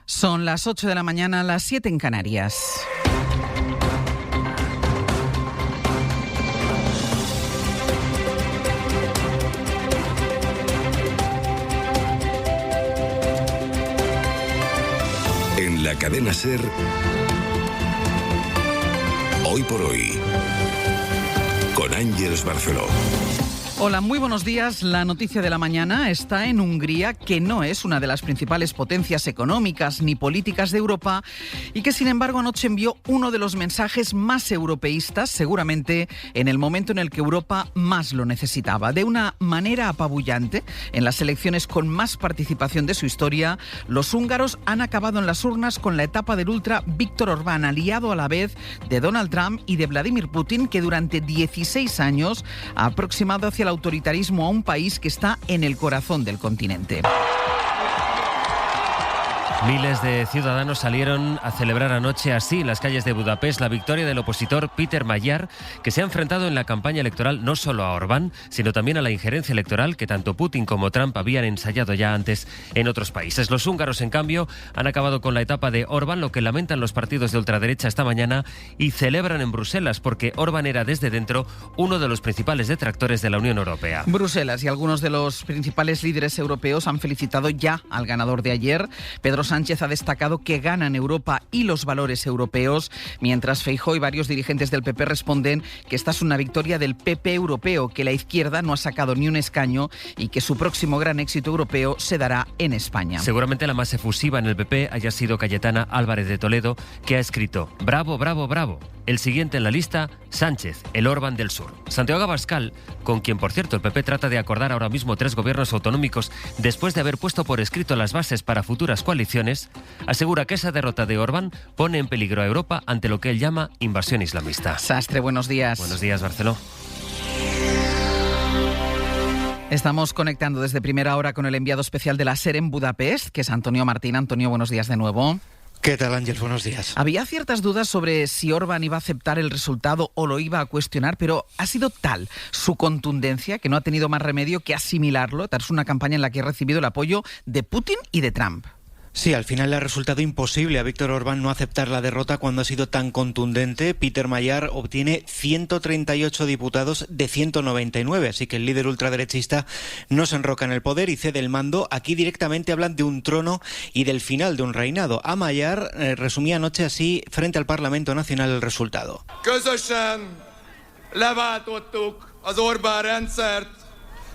Son las 8 de la mañana, las 7 en Canarias. En la cadena SER, Hoy por Hoy, con Ángeles Barceló. Hola, muy buenos días. La noticia de la mañana está en Hungría, que no es una de las principales potencias económicas ni políticas de Europa y que, sin embargo, anoche envió uno de los mensajes más europeístas, seguramente en el momento en el que Europa más lo necesitaba. De una manera apabullante, en las elecciones con más participación de su historia, los húngaros han acabado en las urnas con la etapa del ultra Viktor Orbán, aliado a la vez de Donald Trump y de Vladimir Putin, que durante 16 años ha aproximado hacia el autoritarismo a un país que está en el corazón del continente. Miles de ciudadanos salieron a celebrar anoche así en las calles de Budapest la victoria del opositor Péter Magyar, que se ha enfrentado en la campaña electoral no solo a Orbán, sino también a la injerencia electoral que tanto Putin como Trump habían ensayado ya antes en otros países. Los húngaros, en cambio, han acabado con la etapa de Orbán, lo que lamentan los partidos de ultraderecha esta mañana, y celebran en Bruselas porque Orbán era desde dentro uno de los principales detractores de la Unión Europea. Bruselas y algunos de los principales líderes europeos han felicitado ya al ganador de ayer. Pedro Sánchez ha destacado que ganan Europa y los valores europeos, mientras Feijóo y varios dirigentes del PP responden que esta es una victoria del PP europeo, que la izquierda no ha sacado ni un escaño y que su próximo gran éxito europeo se dará en España. Seguramente la más efusiva en el PP haya sido Cayetana Álvarez de Toledo, que ha escrito: bravo, bravo, bravo. El siguiente en la lista, Sánchez, el Orbán del Sur. Santiago Abascal, con quien, por cierto, el PP trata de acordar ahora mismo 3 gobiernos autonómicos después de haber puesto por escrito las bases para futuras coaliciones, asegura que esa derrota de Orbán pone en peligro a Europa ante lo que él llama invasión islamista. Sastre, buenos días. Buenos días, Barceló. Estamos conectando desde primera hora con el enviado especial de la SER en Budapest, que es Antonio Martín. Antonio, buenos días de nuevo. ¿Qué tal, Ángel? Buenos días. Había ciertas dudas sobre si Orbán iba a aceptar el resultado o lo iba a cuestionar, pero ha sido tal su contundencia que no ha tenido más remedio que asimilarlo tras una campaña en la que ha recibido el apoyo de Putin y de Trump. Sí, al final le ha resultado imposible a Viktor Orbán no aceptar la derrota cuando ha sido tan contundente. Péter Magyar obtiene 138 diputados de 199, así que el líder ultraderechista no se enroca en el poder y cede el mando. Aquí directamente hablan de un trono y del final de un reinado. A Magyar resumía anoche así frente al Parlamento Nacional el resultado. Közösen leváltottuk az Orbán rendszert,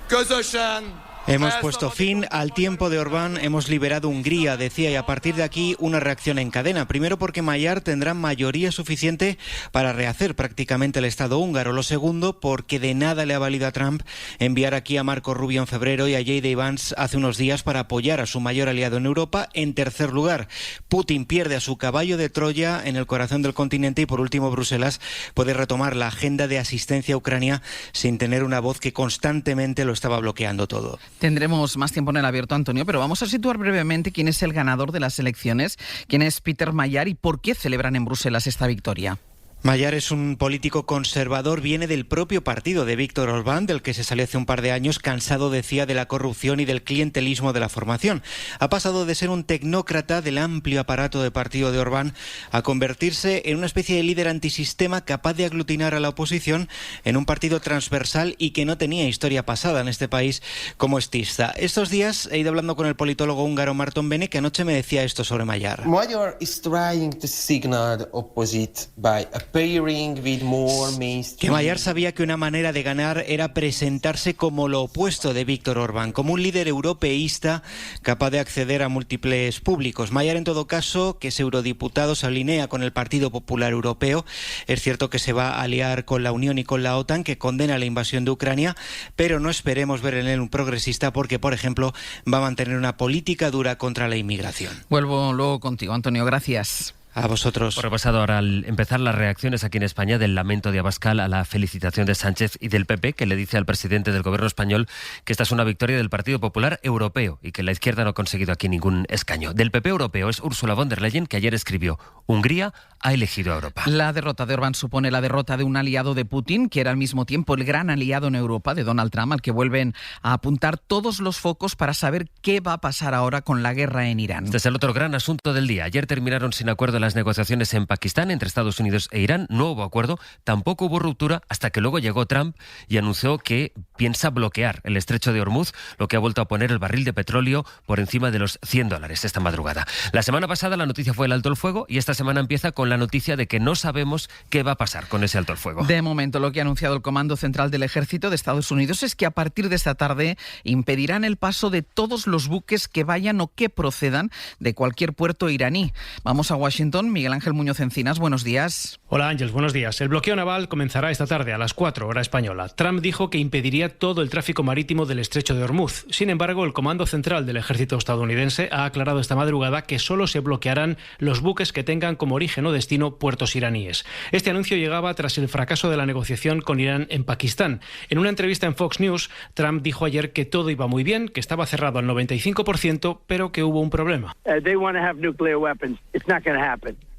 közösen. Hemos puesto fin al tiempo de Orbán, hemos liberado Hungría, decía, y a partir de aquí una reacción en cadena. Primero porque Magyar tendrá mayoría suficiente para rehacer prácticamente el Estado húngaro. Lo segundo, porque de nada le ha valido a Trump enviar aquí a Marco Rubio en febrero y a J.D. Vance hace unos días para apoyar a su mayor aliado en Europa. En tercer lugar, Putin pierde a su caballo de Troya en el corazón del continente y por último Bruselas puede retomar la agenda de asistencia a Ucrania sin tener una voz que constantemente lo estaba bloqueando todo. Tendremos más tiempo en el abierto, Antonio, pero vamos a situar brevemente quién es el ganador de las elecciones, quién es Péter Magyar y por qué celebran en Bruselas esta victoria. Magyar es un político conservador, viene del propio partido de Viktor Orbán, del que se salió hace un par de años, cansado, decía, de la corrupción y del clientelismo de la formación. Ha pasado de ser un tecnócrata del amplio aparato de partido de Orbán a convertirse en una especie de líder antisistema capaz de aglutinar a la oposición en un partido transversal y que no tenía historia pasada en este país como estista. Estos días he ido hablando con el politólogo húngaro Márton Bene, que anoche me decía esto sobre Magyar. Magyar is trying to signal the opposite by que Magyar sabía que una manera de ganar era presentarse como lo opuesto de Viktor Orbán, como un líder europeísta capaz de acceder a múltiples públicos. Magyar, en todo caso, que es eurodiputado, se alinea con el Partido Popular Europeo. Es cierto que se va a aliar con la Unión y con la OTAN, que condena la invasión de Ucrania, pero no esperemos ver en él un progresista porque, por ejemplo, va a mantener una política dura contra la inmigración. Vuelvo luego contigo, Antonio. Gracias. A vosotros. Por repasado ahora, al empezar las reacciones aquí en España del lamento de Abascal a la felicitación de Sánchez y del PP, que le dice al presidente del gobierno español que esta es una victoria del Partido Popular Europeo y que la izquierda no ha conseguido aquí ningún escaño. Del PP europeo es Ursula von der Leyen, que ayer escribió: Hungría ha elegido a Europa. La derrota de Orbán supone la derrota de un aliado de Putin, que era al mismo tiempo el gran aliado en Europa de Donald Trump, al que vuelven a apuntar todos los focos para saber qué va a pasar ahora con la guerra en Irán. Este es el otro gran asunto del día. Ayer terminaron sin acuerdo las negociaciones en Pakistán entre Estados Unidos e Irán. No hubo acuerdo, tampoco hubo ruptura, hasta que luego llegó Trump y anunció que piensa bloquear el estrecho de Hormuz, lo que ha vuelto a poner el barril de petróleo por encima de los $100 esta madrugada. La semana pasada la noticia fue el alto el fuego y esta semana empieza con la noticia de que no sabemos qué va a pasar con ese alto el fuego. De momento, lo que ha anunciado el Comando Central del Ejército de Estados Unidos es que a partir de esta tarde impedirán el paso de todos los buques que vayan o que procedan de cualquier puerto iraní. Vamos a Washington. Miguel Ángel Muñoz Encinas, buenos días. Hola Ángeles, buenos días. El bloqueo naval comenzará esta tarde a las 4 hora española. Trump dijo que impediría todo el tráfico marítimo del estrecho de Hormuz. Sin embargo, el Comando Central del Ejército estadounidense ha aclarado esta madrugada que solo se bloquearán los buques que tengan como origen o destino puertos iraníes. Este anuncio llegaba tras el fracaso de la negociación con Irán en Pakistán. En una entrevista en Fox News, Trump dijo ayer que todo iba muy bien, que estaba cerrado al 95%, pero que hubo un problema.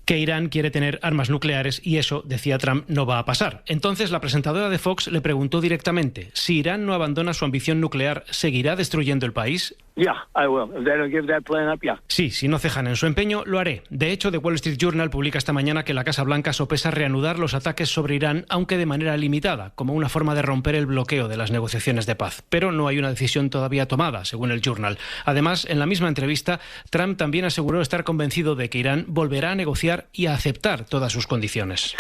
Que Irán quiere tener armas nucleares y eso, decía Trump, no va a pasar. Entonces la presentadora de Fox le preguntó directamente: si Irán no abandona su ambición nuclear, ¿seguirá destruyendo el país? Sí, si no cejan en su empeño, lo haré. De hecho, The Wall Street Journal publica esta mañana que la Casa Blanca sopesa reanudar los ataques sobre Irán, aunque de manera limitada, como una forma de romper el bloqueo de las negociaciones de paz. Pero no hay una decisión todavía tomada, según el Journal. Además, en la misma entrevista, Trump también aseguró estar convencido de que Irán volverá a negociar y a aceptar todas sus condiciones.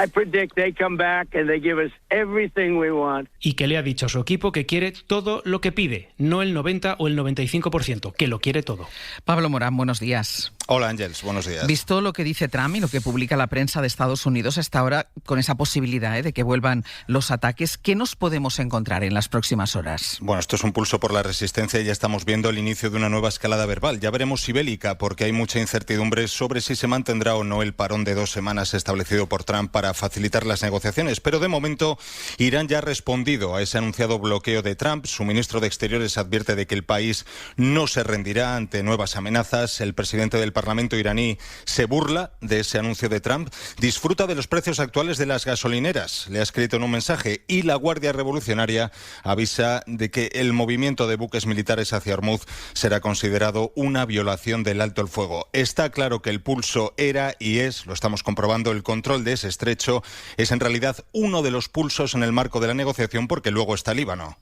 Y que le ha dicho a su equipo que quiere todo lo que pide, no el 90 o el 95%, que lo quiere todo. Pablo Morán, buenos días. Hola Ángeles, buenos días. Visto lo que dice Trump y lo que publica la prensa de Estados Unidos hasta ahora, con esa posibilidad de que vuelvan los ataques, ¿qué nos podemos encontrar en las próximas horas? Bueno, esto es un pulso por la resistencia y ya estamos viendo el inicio de una nueva escalada verbal. Ya veremos si bélica, porque hay mucha incertidumbre sobre si se mantendrá o no el parón de 2 semanas establecido por Trump para facilitar las negociaciones. Pero de momento, Irán ya ha respondido a ese anunciado bloqueo de Trump. Su ministro de Exteriores advierte de que el país no se rendirá ante nuevas amenazas. El presidente del Parlamento iraní se burla de ese anuncio de Trump. Disfruta de los precios actuales de las gasolineras, le ha escrito en un mensaje, y la Guardia Revolucionaria avisa de que el movimiento de buques militares hacia Hormuz será considerado una violación del alto el fuego. Está claro que el pulso era y es, lo estamos comprobando, el control de ese estrecho es en realidad uno de los pulsos en el marco de la negociación, porque luego está Líbano.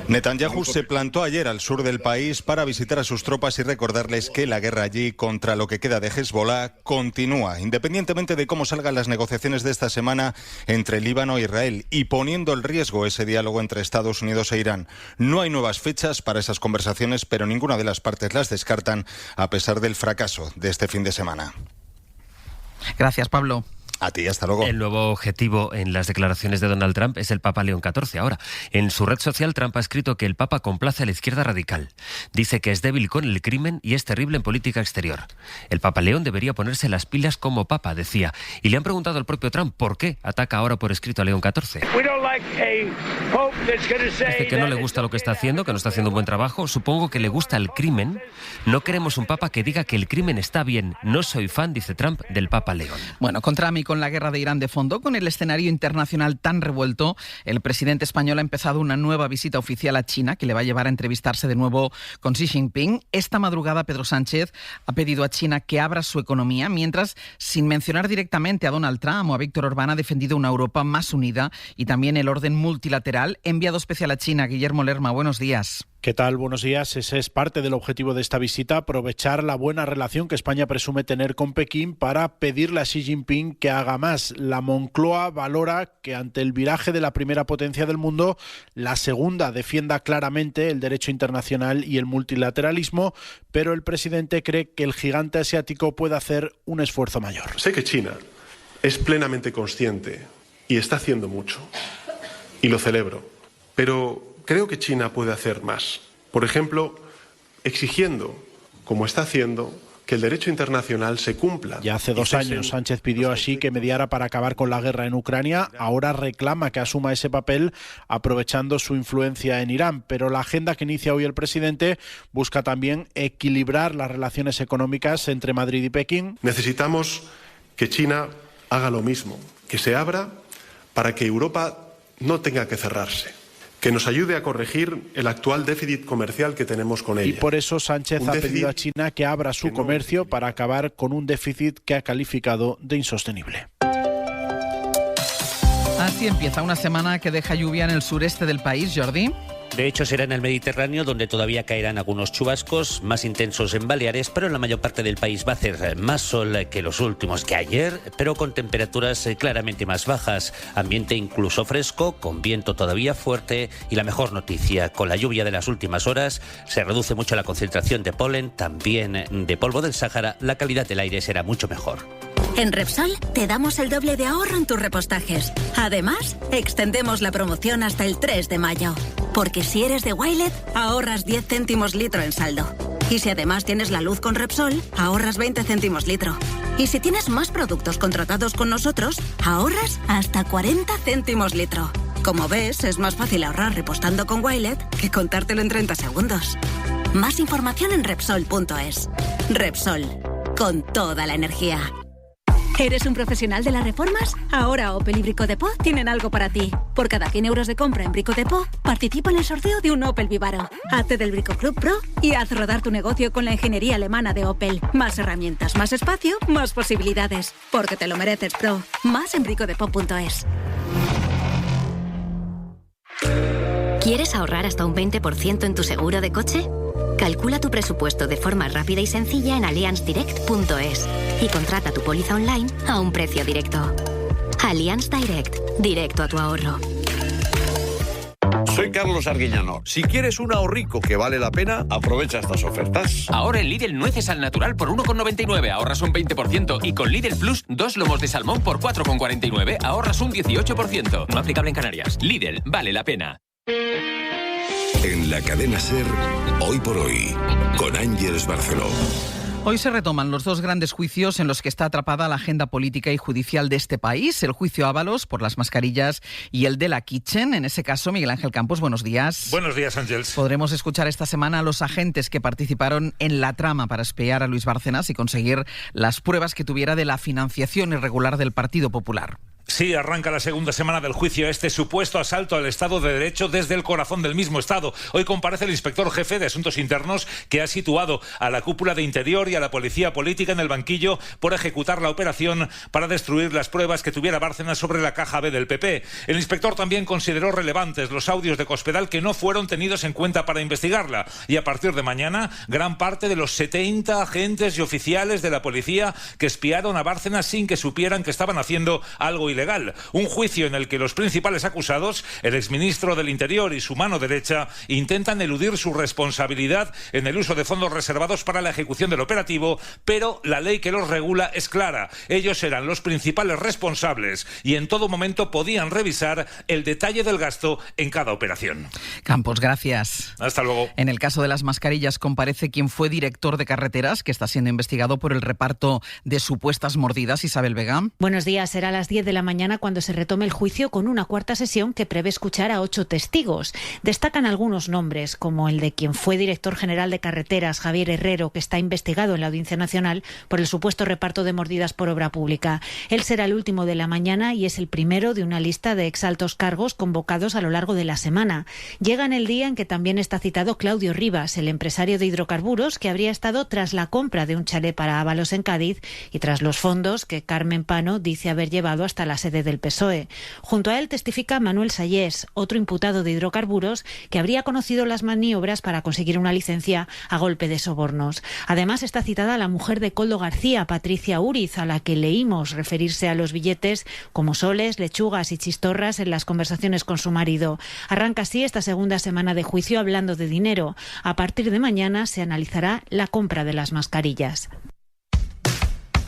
Netanyahu se plantó ayer al sur del país para visitar a sus tropas y recordarles que la guerra allí contra lo que queda de Hezbollah continúa, independientemente de cómo salgan las negociaciones de esta semana entre Líbano e Israel, y poniendo en riesgo ese diálogo entre Estados Unidos e Irán. No hay nuevas fechas para esas conversaciones, pero ninguna de las partes las descartan, a pesar del fracaso de este fin de semana. Gracias, Pablo. A ti, hasta luego. El nuevo objetivo en las declaraciones de Donald Trump es el Papa León XIV. Ahora, en su red social, Trump ha escrito que el Papa complace a la izquierda radical. Dice que es débil con el crimen y es terrible en política exterior. El Papa León debería ponerse las pilas como Papa, decía. Y le han preguntado al propio Trump por qué ataca ahora por escrito a León XIV. Dice que no le gusta lo que está haciendo, que no está haciendo un buen trabajo. Supongo que le gusta el crimen. No queremos un Papa que diga que el crimen está bien. No soy fan, dice Trump, del Papa León. Bueno, con Trump y con la guerra de Irán de fondo, con el escenario internacional tan revuelto, el presidente español ha empezado una nueva visita oficial a China que le va a llevar a entrevistarse de nuevo con Xi Jinping. Esta madrugada Pedro Sánchez ha pedido a China que abra su economía, mientras, sin mencionar directamente a Donald Trump o a Víctor Orbán, ha defendido una Europa más unida y también el orden multilateral. Enviado especial a China, Guillermo Lerma, buenos días. ¿Qué tal? Buenos días. Ese es parte del objetivo de esta visita, aprovechar la buena relación que España presume tener con Pekín para pedirle a Xi Jinping que haga más. La Moncloa valora que ante el viraje de la primera potencia del mundo, la segunda defienda claramente el derecho internacional y el multilateralismo, pero el presidente cree que el gigante asiático puede hacer un esfuerzo mayor. Sé que China es plenamente consciente y está haciendo mucho, y lo celebro, pero creo que China puede hacer más. Por ejemplo, exigiendo, como está haciendo, que el derecho internacional se cumpla. Ya hace 2 años Sánchez pidió a Xi que mediara para acabar con la guerra en Ucrania. Ahora reclama que asuma ese papel aprovechando su influencia en Irán. Pero la agenda que inicia hoy el presidente busca también equilibrar las relaciones económicas entre Madrid y Pekín. Necesitamos que China haga lo mismo, que se abra para que Europa no tenga que cerrarse, que nos ayude a corregir el actual déficit comercial que tenemos con ella. Y por eso Sánchez ha pedido a China que abra su comercio para acabar con un déficit que ha calificado de insostenible. Así empieza una semana que deja lluvia en el sureste del país, Jordi. De hecho, será en el Mediterráneo donde todavía caerán algunos chubascos más intensos en Baleares, pero en la mayor parte del país va a hacer más sol que los últimos que ayer, pero con temperaturas claramente más bajas, ambiente incluso fresco, con viento todavía fuerte y la mejor noticia, con la lluvia de las últimas horas se reduce mucho la concentración de polen, también de polvo del Sáhara, la calidad del aire será mucho mejor. En Repsol te damos el doble de ahorro en tus repostajes. Además, extendemos la promoción hasta el 3 de mayo. Porque si eres de Wilet, ahorras 10 céntimos litro en saldo. Y si además tienes la luz con Repsol, ahorras 20 céntimos litro. Y si tienes más productos contratados con nosotros, ahorras hasta 40 céntimos litro. Como ves, es más fácil ahorrar repostando con Wilet que contártelo en 30 segundos. Más información en Repsol.es. Repsol, con toda la energía. ¿Eres un profesional de las reformas? Ahora Opel y Brico Dépôt tienen algo para ti. Por cada 100 euros de compra en Brico Dépôt, participa en el sorteo de un Opel Vivaro. Hazte del Brico Club Pro y haz rodar tu negocio con la ingeniería alemana de Opel. Más herramientas, más espacio, más posibilidades. Porque te lo mereces, Pro. Más en bricodepot.es. ¿Quieres ahorrar hasta un 20% en tu seguro de coche? Calcula tu presupuesto de forma rápida y sencilla en allianzdirect.es y contrata tu póliza online a un precio directo. Allianz Direct, directo a tu ahorro. Soy Carlos Arguiñano. Si quieres un ahorrico que vale la pena, aprovecha estas ofertas. Ahora en Lidl nueces al natural por 1,99 ahorras un 20% y con Lidl Plus 2 lomos de salmón por 4,49 ahorras un 18%. No aplicable en Canarias. Lidl, vale la pena. En la cadena SER, Hoy por Hoy, con Ángeles Barceló. Hoy se retoman los 2 grandes juicios en los que está atrapada la agenda política y judicial de este país. El juicio Ábalos por las mascarillas y el de la Kitchen. En ese caso, Miguel Ángel Campos, buenos días. Buenos días, Ángeles. Podremos escuchar esta semana a los agentes que participaron en la trama para espiar a Luis Bárcenas y conseguir las pruebas que tuviera de la financiación irregular del Partido Popular. Sí, arranca la segunda semana del juicio a este supuesto asalto al Estado de Derecho desde el corazón del mismo Estado. Hoy comparece el inspector jefe de Asuntos Internos que ha situado a la cúpula de Interior y a la Policía Política en el banquillo por ejecutar la operación para destruir las pruebas que tuviera Bárcenas sobre la caja B del PP. El inspector también consideró relevantes los audios de Cospedal que no fueron tenidos en cuenta para investigarla. Y a partir de mañana, gran parte de los 70 agentes y oficiales de la policía que espiaron a Bárcenas sin que supieran que estaban haciendo algo ilegal. Un juicio en el que los principales acusados, el exministro del Interior y su mano derecha, intentan eludir su responsabilidad en el uso de fondos reservados para la ejecución del operativo, pero la ley que los regula es clara. Ellos eran los principales responsables y en todo momento podían revisar el detalle del gasto en cada operación. Campos, gracias. Hasta luego. En el caso de las mascarillas comparece quien fue director de carreteras, que está siendo investigado por el reparto de supuestas mordidas. Isabel Vega. Buenos días. Será a las 10 de la mañana cuando se retome el juicio con una cuarta sesión que prevé escuchar a 8 testigos. Destacan algunos nombres, como el de quien fue director general de carreteras, Javier Herrero, que está investigado en la Audiencia Nacional por el supuesto reparto de mordidas por obra pública. Él será el último de la mañana y es el primero de una lista de exaltos cargos convocados a lo largo de la semana. Llega en el día en que también está citado Claudio Rivas, el empresario de hidrocarburos que habría estado tras la compra de un chalet para Ábalos en Cádiz y tras los fondos que Carmen Pano dice haber llevado hasta la sede del PSOE. Junto a él testifica Manuel Sayés, otro imputado de hidrocarburos que habría conocido las maniobras para conseguir una licencia a golpe de sobornos. Además está citada la mujer de Koldo García, Patricia Uriz, a la que leímos referirse a los billetes como soles, lechugas y chistorras en las conversaciones con su marido. Arranca así esta segunda semana de juicio hablando de dinero. A partir de mañana se analizará la compra de las mascarillas.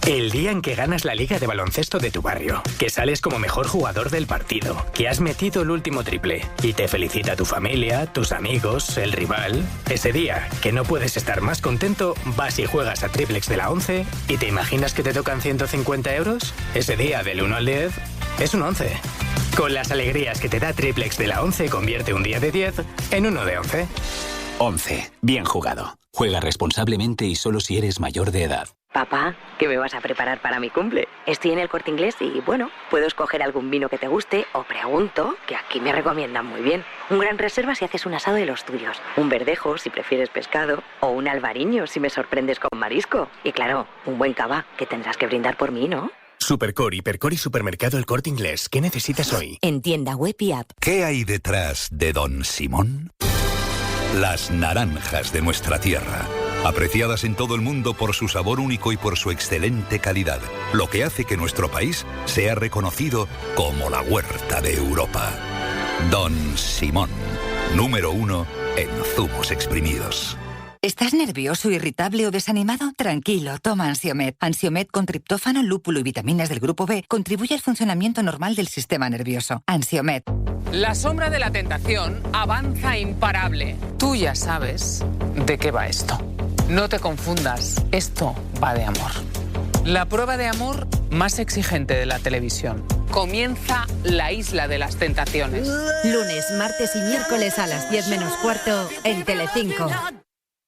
El día en que ganas la liga de baloncesto de tu barrio, que sales como mejor jugador del partido, que has metido el último triple y te felicita tu familia, tus amigos, el rival. Ese día, que no puedes estar más contento, vas y juegas a Triplex de la 11 y te imaginas que te tocan 150 euros. Ese día, del 1 al 10, es un 11. Con las alegrías que te da Triplex de la 11, convierte un día de 10 en uno de 11. 11. Bien jugado. Juega responsablemente y solo si eres mayor de edad. Papá, ¿qué me vas a preparar para mi cumple? Estoy en el Corte Inglés y, bueno, puedo escoger algún vino que te guste o pregunto, que aquí me recomiendan muy bien. Un Gran Reserva si haces un asado de los tuyos, un Verdejo si prefieres pescado o un Albariño si me sorprendes con marisco. Y claro, un buen cava, que tendrás que brindar por mí, ¿no? Supercore, Hipercore y Supermercado El Corte Inglés. ¿Qué necesitas hoy? En tienda web y app. ¿Qué hay detrás de Don Simón? Las naranjas de nuestra tierra, apreciadas en todo el mundo por su sabor único y por su excelente calidad, lo que hace que nuestro país sea reconocido como la huerta de Europa. Don Simón, número 1 en zumos exprimidos. ¿Estás nervioso, irritable o desanimado? Tranquilo, toma Ansiomed. Ansiomed con triptófano, lúpulo y vitaminas del grupo B contribuye al funcionamiento normal del sistema nervioso. Ansiomed. La sombra de la tentación avanza imparable. Tú ya sabes de qué va esto. No te confundas, esto va de amor. La prueba de amor más exigente de la televisión. Comienza La Isla de las Tentaciones. Lunes, martes y miércoles a las 10 menos cuarto en Telecinco.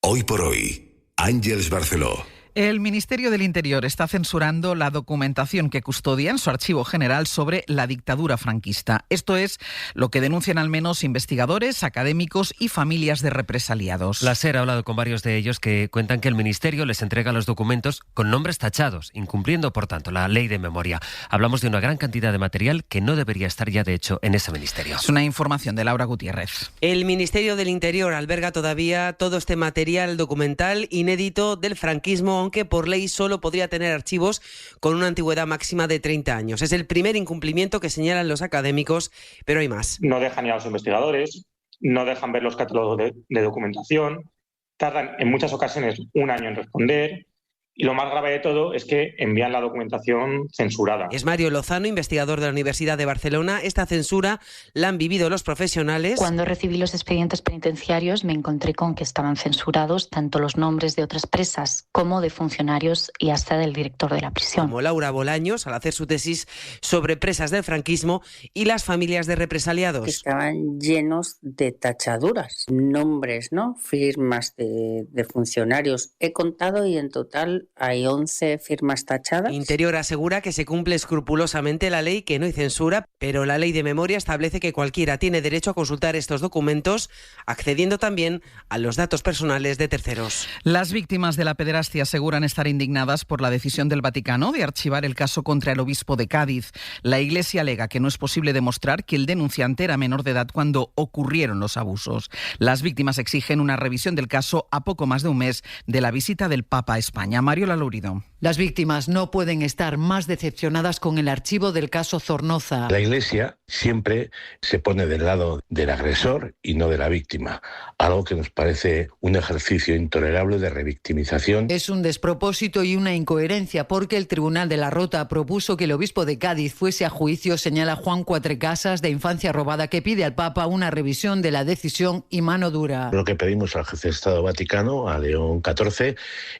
Hoy por hoy, Ángeles Barceló. El Ministerio del Interior está censurando la documentación que custodia en su archivo general sobre la dictadura franquista. Esto es lo que denuncian al menos investigadores, académicos y familias de represaliados. La SER ha hablado con varios de ellos que cuentan que el Ministerio les entrega los documentos con nombres tachados, incumpliendo, por tanto, la ley de memoria. Hablamos de una gran cantidad de material que no debería estar ya, de hecho, en ese ministerio. Es una información de Laura Gutiérrez. El Ministerio del Interior alberga todavía todo este material documental inédito del franquismo, aunque por ley solo podría tener archivos con una antigüedad máxima de 30 años. Es el primer incumplimiento que señalan los académicos, pero hay más. No dejan ir a los investigadores, no dejan ver los catálogos de documentación, tardan en muchas ocasiones un año en responder. Y lo más grave de todo es que envían la documentación censurada. Es Mario Lozano, investigador de la Universidad de Barcelona. Esta censura la han vivido los profesionales. Cuando recibí los expedientes penitenciarios me encontré con que estaban censurados tanto los nombres de otras presas como de funcionarios y hasta del director de la prisión. Como Laura Bolaños, al hacer su tesis sobre presas del franquismo y las familias de represaliados. Estaban llenos de tachaduras, nombres, ¿no? Firmas de funcionarios. He contado y en total hay 11 firmas tachadas. Interior asegura que se cumple escrupulosamente la ley, que no hay censura, pero la ley de memoria establece que cualquiera tiene derecho a consultar estos documentos, accediendo también a los datos personales de terceros. Las víctimas de la pederastia aseguran estar indignadas por la decisión del Vaticano de archivar el caso contra el obispo de Cádiz. La Iglesia alega que no es posible demostrar que el denunciante era menor de edad cuando ocurrieron los abusos. Las víctimas exigen una revisión del caso a poco más de un mes de la visita del Papa a España. Mariola Lourido. Las víctimas no pueden estar más decepcionadas con el archivo del caso Zornoza. La Iglesia siempre se pone del lado del agresor y no de la víctima, algo que nos parece un ejercicio intolerable de revictimización. Es un despropósito y una incoherencia porque el Tribunal de la Rota propuso que el obispo de Cádiz fuese a juicio, señala Juan Cuatrecasas, de Infancia Robada, que pide al Papa una revisión de la decisión y mano dura. Lo que pedimos al jefe de Estado Vaticano, a León XIV,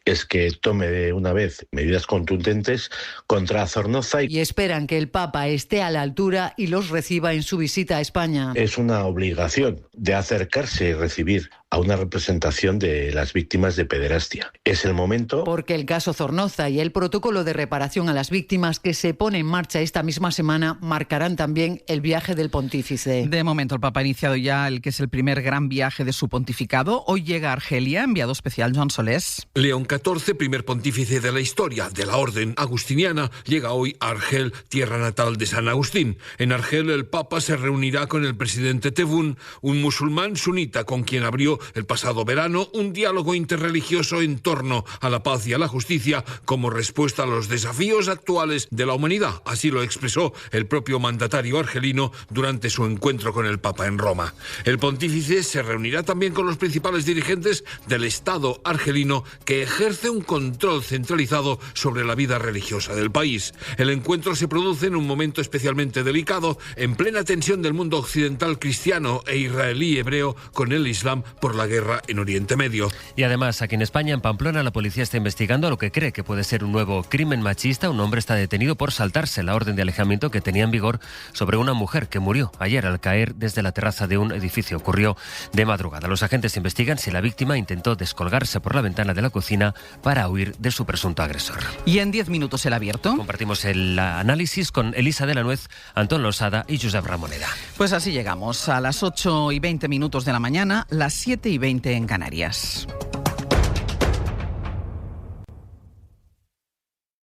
es que tome de una vez medidas contundentes contra Zornoza. Y esperan que el Papa esté a la altura y los reciba en su visita a España. Es una obligación de acercarse y recibir a una representación de las víctimas de pederastia. Es el momento. Porque el caso Zornoza y el protocolo de reparación a las víctimas que se pone en marcha esta misma semana marcarán también el viaje del pontífice. De momento el Papa ha iniciado ya el que es el primer gran viaje de su pontificado. Hoy llega a Argelia, enviado especial Joan Solés. León XIV, primer pontífice de la historia de la orden agustiniana, llega hoy a Argel, tierra natal de San Agustín. En Argel el Papa se reunirá con el presidente Tebboune, un musulmán sunita con quien abrió el pasado verano un diálogo interreligioso en torno a la paz y a la justicia como respuesta a los desafíos actuales de la humanidad. Así lo expresó el propio mandatario argelino durante su encuentro con el Papa en Roma. El pontífice se reunirá también con los principales dirigentes del Estado argelino, que ejerce un control centralizado sobre la vida religiosa del país. El encuentro se produce en un momento especialmente delicado, en plena tensión del mundo occidental cristiano e israelí hebreo con el Islam por la guerra en Oriente Medio. Y además, aquí en España, en Pamplona, la policía está investigando lo que cree que puede ser un nuevo crimen machista. Un hombre está detenido por saltarse la orden de alejamiento que tenía en vigor sobre una mujer que murió ayer al caer desde la terraza de un edificio. Ocurrió de madrugada. Los agentes investigan si la víctima intentó descolgarse por la ventana de la cocina para huir de su presunto agresor. Y en 10 minutos el abierto. Compartimos el análisis con Elisa de la Nuez, Antón Losada y Josep Ramoneda. Pues así llegamos a las 8:20 de la mañana, las 7:20 en Canarias.